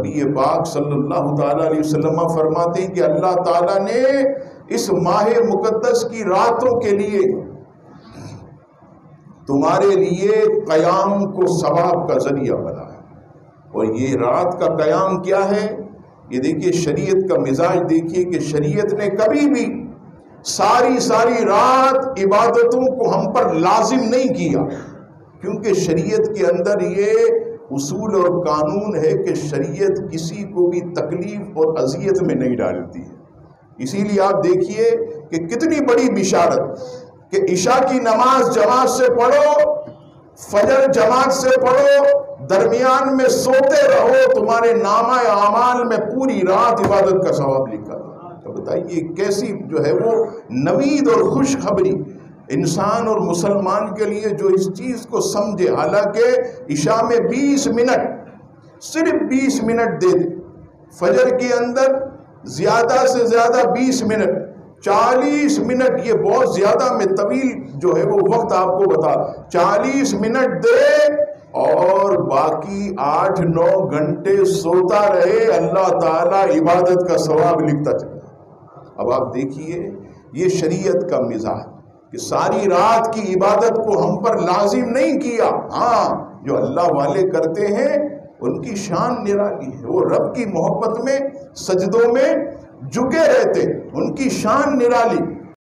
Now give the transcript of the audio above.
نبی پاک صلی اللہ تعالیٰ علیہ وسلم فرماتے ہیں کہ اللہ تعالیٰ نے اس ماہ مقدس کی راتوں کے لیے تمہارے لیے قیام کو ثواب کا ذریعہ بنایا. اور یہ رات کا قیام کیا ہے؟ یہ دیکھیے شریعت کا مزاج دیکھیے کہ شریعت نے کبھی بھی ساری رات عبادتوں کو ہم پر لازم نہیں کیا، کیونکہ شریعت کے اندر یہ اصول اور قانون ہے کہ شریعت کسی کو بھی تکلیف اور اذیت میں نہیں ڈالتی ہے. اسی لیے آپ دیکھیے کہ کتنی بڑی بشارت کہ عشاء کی نماز جماعت سے پڑھو، فجر جماعت سے پڑھو، درمیان میں سوتے رہو، تمہارے نامہ اعمال میں پوری رات عبادت کا ثواب لکھا. تو بتائیے کیسی جو ہے وہ نوید اور خوشخبری انسان اور مسلمان کے لیے جو اس چیز کو سمجھے. حالانکہ عشاء میں 20 منٹ، صرف 20 منٹ دے دے، فجر کے اندر زیادہ سے زیادہ 20 منٹ، 40 منٹ، یہ بہت زیادہ میں طویل جو ہے وہ وقت آپ کو بتا، 40 منٹ دے اور باقی 8-9 گھنٹے سوتا رہے، اللہ تعالیٰ عبادت کا ثواب لکھتا چلا. اب آپ دیکھیے یہ شریعت کا مزاج کہ ساری رات کی عبادت کو ہم پر لازم نہیں کیا. ہاں جو اللہ والے کرتے ہیں ان کی شان نرالی ہے، وہ رب کی محبت میں سجدوں میں جھکے رہتے، ان کی شان نرالی.